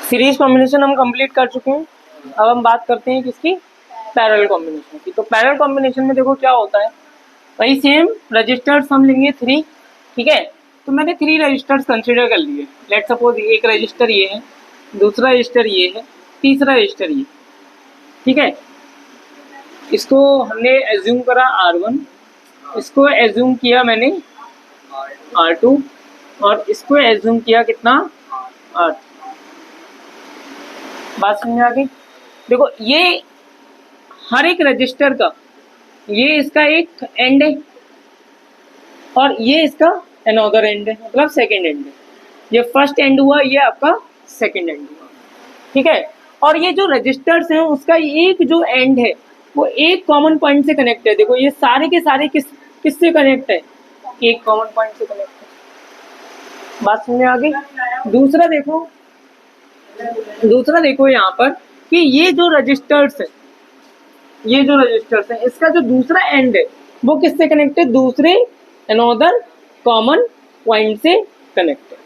Series combination हम complete कर चुके हैं। अब हम बात करते हैं किसकी, पैरेलल कॉम्बिनेशन की। तो पैरेलल कॉम्बिनेशन में देखो क्या होता है, वही सेम रजिस्टर्स हम लेंगे 3, ठीक है। तो मैंने 3 रजिस्टर्स कंसिडर कर लिए। लेट सपोज एक रजिस्टर ये है, दूसरा रजिस्टर ये है, तीसरा रजिस्टर ये, ठीक है। इसको हमने एज्यूम करा R1, इसको एज्यूम किया मैंने R2 और इसको एज्यूम किया कितना, R3। बात समझ आ गई। देखो ये हर एक रजिस्टर का ये इसका एक एंड है और ये इसका अनदर एंड है, मतलब सेकंड एंड है। ये फर्स्ट एंड हुआ, ये आपका सेकंड एंड हुआ, ठीक है। और ये जो रजिस्टर्स हैं उसका एक जो एंड है वो एक कॉमन पॉइंट से कनेक्ट है। देखो ये सारे के सारे किससे कनेक्ट है, एक कॉमन पॉइंट से कनेक्ट है। बात समझ आ गई। दूसरा देखो यहाँ पर कि ये जो रजिस्टर्स है, इसका जो दूसरा एंड है वो किससे कनेक्ट है, दूसरे अनदर कॉमन पॉइंट से कनेक्ट है।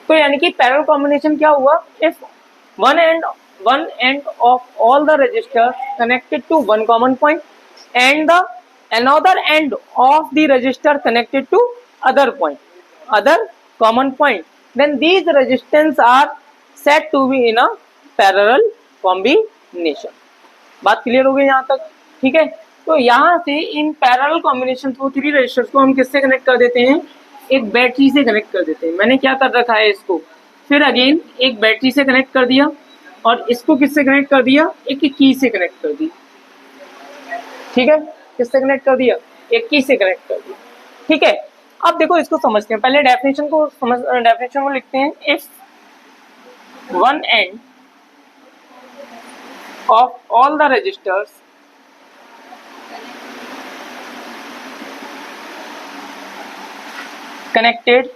तो यानी कि पैरेलल कॉम्बिनेशन क्या हुआ, if one end of all the resistors connected to one common point and the another end of the resistor connected to other common point, then these resistance are said to be in a parallel combination। बात clear हो गई यहाँ तक, ठीक है। तो यहाँ से इन पैरेलल कॉम्बिनेशन को 3 रजिस्टर्स को हम किससे कनेक्ट कर देते हैं, एक बैटरी से कनेक्ट कर देते हैं। मैंने क्या कर रखा है इसको, फिर अगेन एक बैटरी से कनेक्ट कर दिया और इसको किससे कनेक्ट कर दिया, एक की से कनेक्ट कर दी, ठीक है। किससे कनेक्ट कर दिया, एक की से कनेक्ट कर दिया, ठीक है। अब देखो इसको समझते हैं, पहले डेफिनेशन को लिखते हैं। If one end of all the resistors connected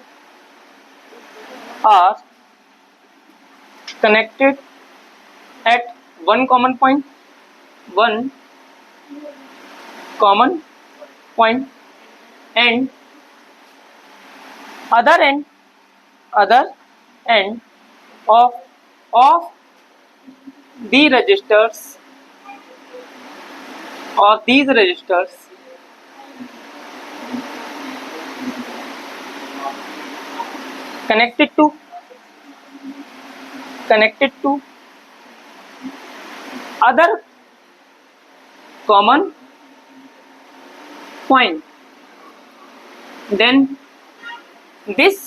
at one common point and other end of the registers of these registers connected to other common point, then this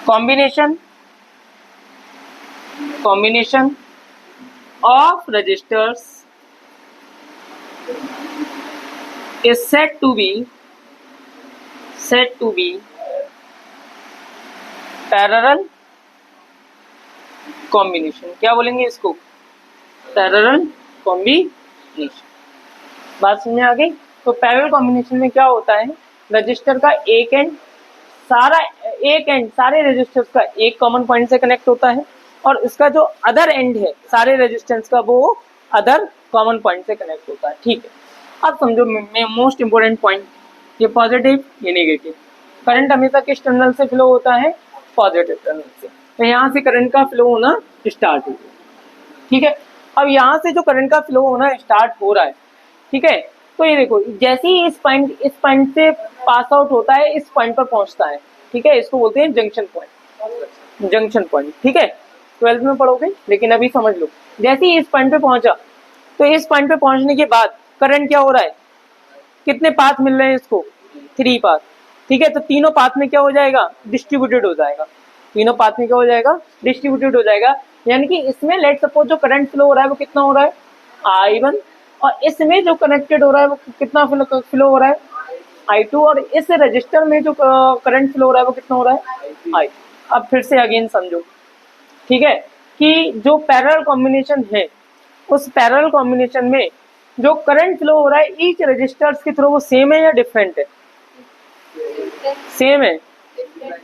combination of registers is said to be parallel combination. क्या बोलेंगे इसको, parallel combination. बात समझ आ गई। तो parallel combination में क्या होता है, रजिस्टर का एक एंड सारे रजिस्टर्स का एक कॉमन पॉइंट से कनेक्ट होता है और इसका जो अदर एंड है सारे रजिस्टेंस का वो अदर कॉमन पॉइंट से कनेक्ट होता है, ठीक है। अब समझो मोस्ट इंपोर्टेंट पॉइंट, ये पॉजिटिव ये नेगेटिव। करंट हमेशा किस टर्मिनल से फ्लो होता है, पॉजिटिव टर्मिनल से। तो यहाँ से करंट का फ्लो होना स्टार्ट हो गया, ठीक है। अब यहाँ से जो करंट का फ्लो होना स्टार्ट हो रहा है, ठीक है। तो ये देखो जैसे ही इस पॉइंट से पास आउट होता है, इस पॉइंट पर पहुंचता है, ठीक है। इसको बोलते हैं जंक्शन पॉइंट, ठीक है। 12th में पढ़ोगे, लेकिन अभी समझ लो। जैसे ही इस पॉइंट पे पहुंचा, तो इस पॉइंट पे पहुंचने के बाद करंट क्या हो रहा है, कितने पाथ मिल रहे हैं इसको, 3 पाथ, ठीक है। तो तीनों पाथ में क्या हो जाएगा, डिस्ट्रीब्यूटेड हो जाएगा। तीनों पाथ में क्या हो जाएगा, डिस्ट्रीब्यूटेड हो जाएगा। यानी कि इसमें लेट सपोज जो करंट फ्लो हो रहा है वो कितना हो रहा है, I1, और इसमें जो कनेक्टेड हो रहा है वो कितना फ्लो हो रहा है, I2, और इस रजिस्टर में जो करंट फ्लो हो रहा है वो कितना हो रहा है, I। अब फिर से अगेन समझो, ठीक है, कि जो पैरेलल कॉम्बिनेशन है उस पैरेलल कॉम्बिनेशन में जो करंट फ्लो हो रहा है ईच रजिस्टर्स के थ्रू वो सेम है या डिफरेंट है, सेम है,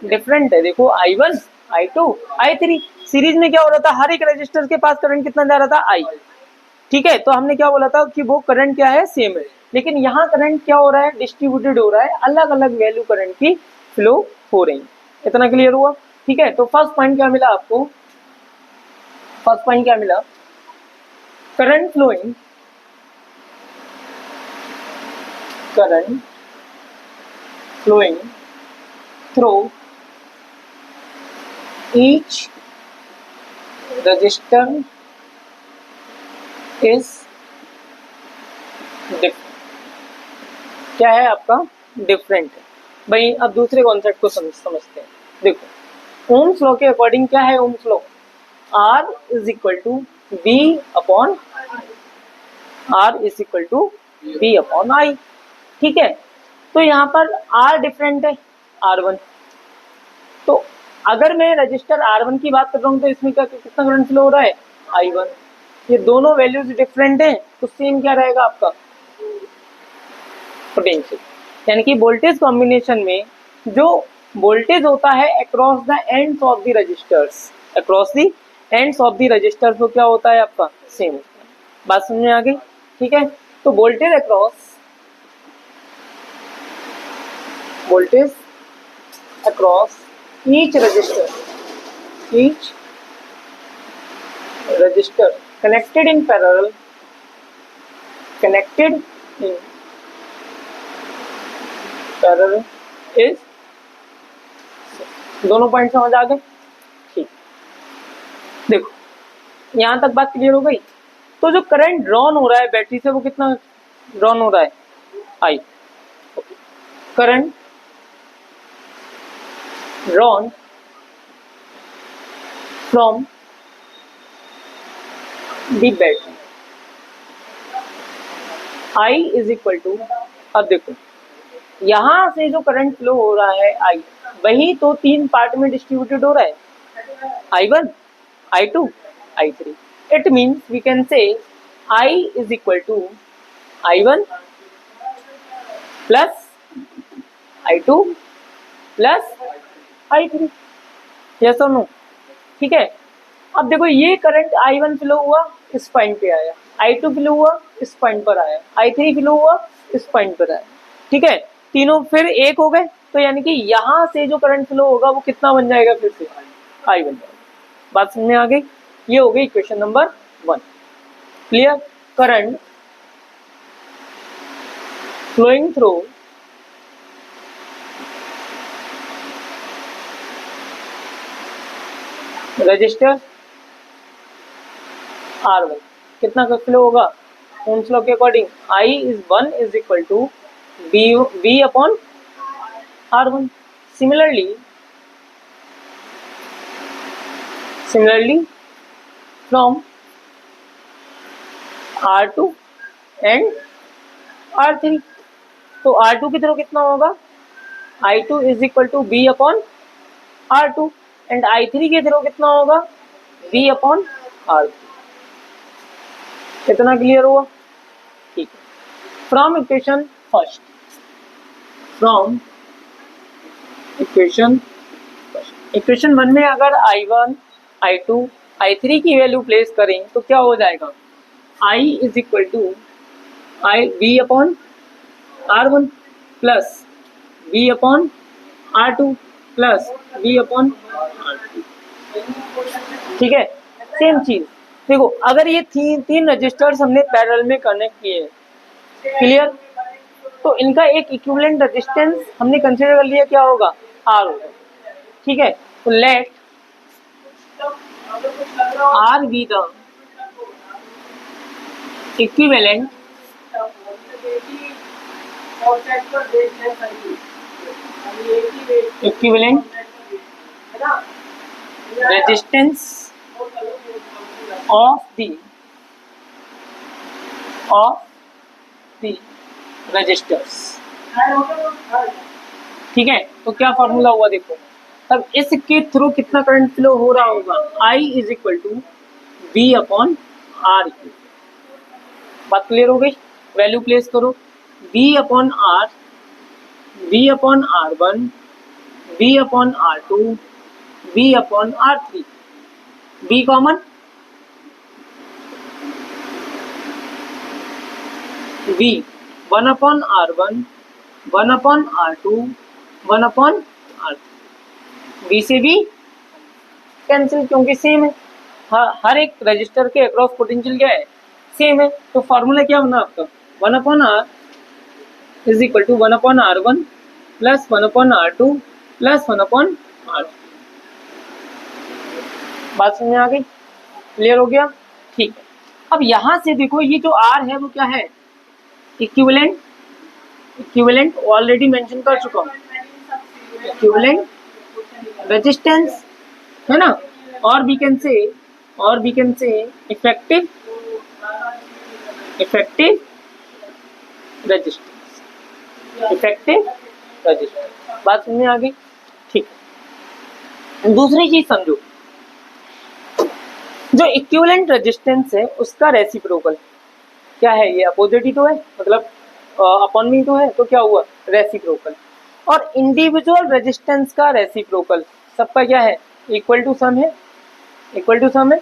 डिफरेंट है। देखो I1, I2, I3। सीरीज में क्या हो रहा था, हर एक रजिस्टर के पास करंट कितना जा रहा था, I, ठीक है। तो हमने क्या बोला था कि वो करंट क्या है, सेम है। लेकिन यहाँ करंट क्या हो रहा है, डिस्ट्रीब्यूटेड हो रहा है, अलग अलग वैल्यू करंट की फ्लो हो रही है। इतना क्लियर हुआ, ठीक है। तो फर्स्ट पॉइंट क्या मिला आपको, फर्स्ट पॉइंट क्या मिला, current flowing through each resistor is different. क्या है आपका, डिफरेंट है भाई। अब दूसरे कॉन्सेप्ट को समझते हैं। देखो ओम्स लॉ के अकॉर्डिंग क्या है, Ohm's law R is equal to V upon I, ठीक है। तो यहाँ पर R डिफरेंट है R1, तो अगर मैं रजिस्टर R1 की बात कर रहा हूँ तो इसमें क्या कितना करंट फ्लो हो रहा है, I1। ये दोनों वैल्यूज डिफरेंट हैं तो सेम क्या रहेगा आपका, पोटेंशियल। यानी कि वोल्टेज कॉम्बिनेशन में जो वोल्टेज होता है across the ends of the resistors, वो क्या होता है आपका, सेम होता है। बात समझ में आ गई, ठीक है। तो voltage across each resistor connected in parallel is, दोनों पॉइंट समझ आ गए, ठीक। देखो यहां तक बात क्लियर हो गई। तो जो करंट ड्रॉन हो रहा है बैटरी से वो कितना ड्रॉन हो रहा है, I. Current drawn from the battery I is equal to, अब देखो यहां से जो करंट फ्लो हो रहा है आई, वही तो तीन पार्ट में डिस्ट्रीब्यूटेड हो रहा है, I1, I2, I3। It means we can say I is equal to I1 plus I2 plus I3, yes और नो, ठीक है। अब देखो ये करंट I1 फ्लो हुआ इस पॉइंट पे आया, I2 फ्लो हुआ इस पॉइंट पर आया, I3 फ्लो हुआ इस पॉइंट पर आया, ठीक है। तीनों फिर एक हो गए, तो यानी कि यहां से जो करंट फ्लो होगा वो कितना बन जाएगा, फिर से I बन जाएगा। बात समझ में आ गई, ये हो गई equation number 1, clear. Current flowing through resistor R1 कितना का फ्लो होगा, ओम्स लॉ के according I is 1 is equal to V upon R1। Similarly from R2 and R3, तो R2 की तरफ कितना होगा, I2 is equal to B upon R2 and I3 की तरफ कितना होगा, B अपॉन R3। कितना क्लियर हुआ, ठीक है। फ्रॉम इक्वेशन 1 में अगर I1, I2, I3 की वैल्यू प्लेस करें तो क्या हो जाएगा, I is equal to B upon R1 plus B upon R2 plus B upon R3, ठीक है। सेम चीज देखो, अगर ये तीन रजिस्टर्स हमने पैरेलल में कनेक्ट किए, क्लियर, तो इनका एक इक्विवेलेंट रेजिस्टेंस हमने कंसीडर कर लिया, क्या होगा, R होगा, ठीक है। तो let R be the equivalent resistance of the resistors, ठीक है। तो क्या फॉर्मूला हुआ देखो, तब इसके थ्रू कितना करंट फ्लो हो रहा होगा, I is equal to B upon R। बात क्लियर हो गई, वैल्यू प्लेस करो, B upon R, B upon R1, B upon R2, B upon R3, B common, B 1 upon R1, 1 upon R2, 1 upon R3, B से B cancel क्योंकि same है, हर एक register के अक्रॉस पोटेंशियल क्या है, सेम है। तो फॉर्मूला क्या बना आपका, 1/r is equal to 1/r1 plus 1/r2 plus 1/r। बात समझ में आ गई, क्लियर हो गया, ठीक है। अब यहां से देखो ये जो आर है वो क्या है, इक्विवेलेंट, इक्विवेलेंट ऑलरेडी मेंशन कर चुका हूं, इक्विवेलेंट रेजिस्टेंस है ना, और we can say effective resistance, effective resistance. बात समझ में आ गई, ठीक है। दूसरी चीज समझो, जो इक्विवेलेंट रेजिस्टेंस है उसका रेसिप्रोकल क्या है, ये अपोजिट ही तो है, मतलब अपॉन में तो है, तो क्या हुआ रेसिप्रोकल। और इंडिविजुअल रेजिस्टेंस का रेसिप्रोकल सबका क्या है, इक्वल टू सम है, इक्वल टू सम है,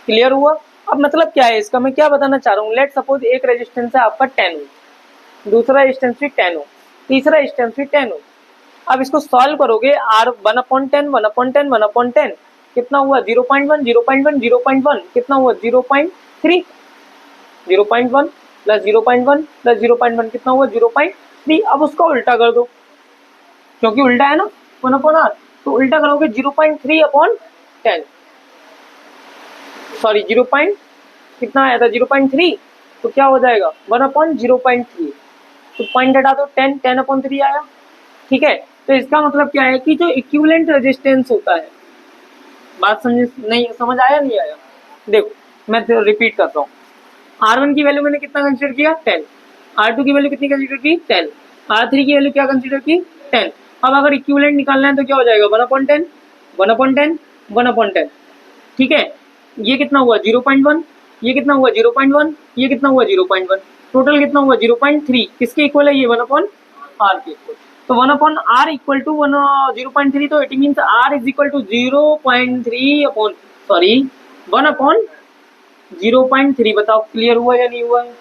क्लियर हुआ। अब मतलब क्या है इसका, मैं क्या बताना चाह रहा हूँ, लेट सपोज एक रेजिस्टेंस है आपका 10 ओम, दूसरा रेजिस्टेंस भी 10 ओम, तीसरा रेजिस्टेंस भी 10 ओम। अब इसको सॉल्व करोगे, आर 1/10 1/10 1/10 कितना हुआ 0.1 0.1 0.1 कितना हुआ 0.3, 0.1 प्लस 0.1 प्लस 0.1 कितना हुआ 0.3। अब उसका उल्टा कर दो, क्योंकि उल्टा है ना 1/r, तो उल्टा करोगे 0.3/10, सॉरी 0. कितना आया था 0.3, तो क्या हो जाएगा 1/0.3, तो पॉइंट हटा दो 10/3 आया, ठीक है। तो इसका मतलब क्या है कि जो इक्विवेलेंट रेजिस्टेंस होता है, बात समझ नहीं, समझ आया नहीं आया, देखो मैं रिपीट करता हूँ, R1 की वैल्यू मैंने कितना कंसीडर किया 10, R2 की वैल्यू कितनी कंसीडर की 10, R3 की वैल्यू क्या कंसीडर की 10। अब अगर इक्विवेलेंट निकालना है तो क्या हो जाएगा 1/10 1/10 1/10, ठीक है। ये कितना हुआ 0.1, ये कितना हुआ 0.1, ये कितना हुआ 0.1, टोटल कितना हुआ 0.3, किसके इक्वल है ये 1/r के इक्वल। तो 1/r इक्वल टू 0.3, तो it means r is equal to 0.3 upon, sorry 1/0.3। बताओ क्लियर हुआ या नहीं हुआ है,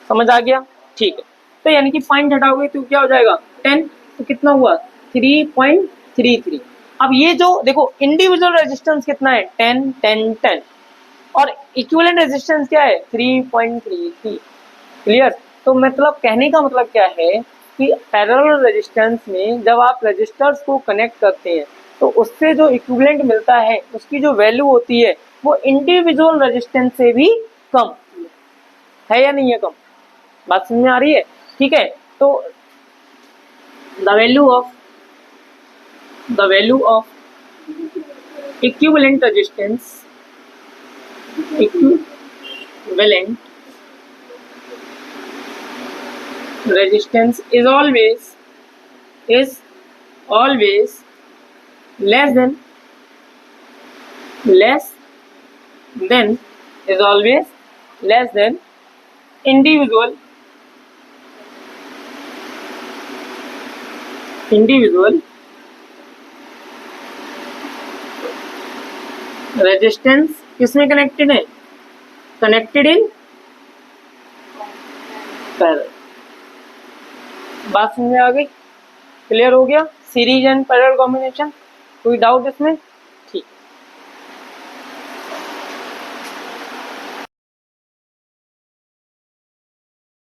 समझ आ गया, ठीक है। तो यानी कि पॉइंट हटाओगे तो क्या हो जाएगा 10, तो कितना हुआ 3.33। अब ये जो देखो इंडिविजुअल रेजिस्टेंस कितना है 10 10 10, और इक्विवेलेंट रेजिस्टेंस क्या है 3.33, क्लियर। तो मतलब कहने का मतलब क्या है कि पैरेलल रेजिस्टेंस में जब आप रेजिस्टर्स को कनेक्ट करते हैं तो उससे जो इक्विवेलेंट मिलता है उसकी जो वैल्यू होती है वो इंडिविजुअल रेजिस्टेंस से भी कम है या नहीं है, कम, बात समझ में आ रही है, ठीक है। तो the value of equivalent resistance, equivalent resistance is always less than individual resistance किसमें कनेक्टेड है, कनेक्टेड इन पैरेलल। बात समझ में आ गई, क्लियर हो गया, सीरीज एंड पैरेलल कॉम्बिनेशन, कोई डाउट इसमें।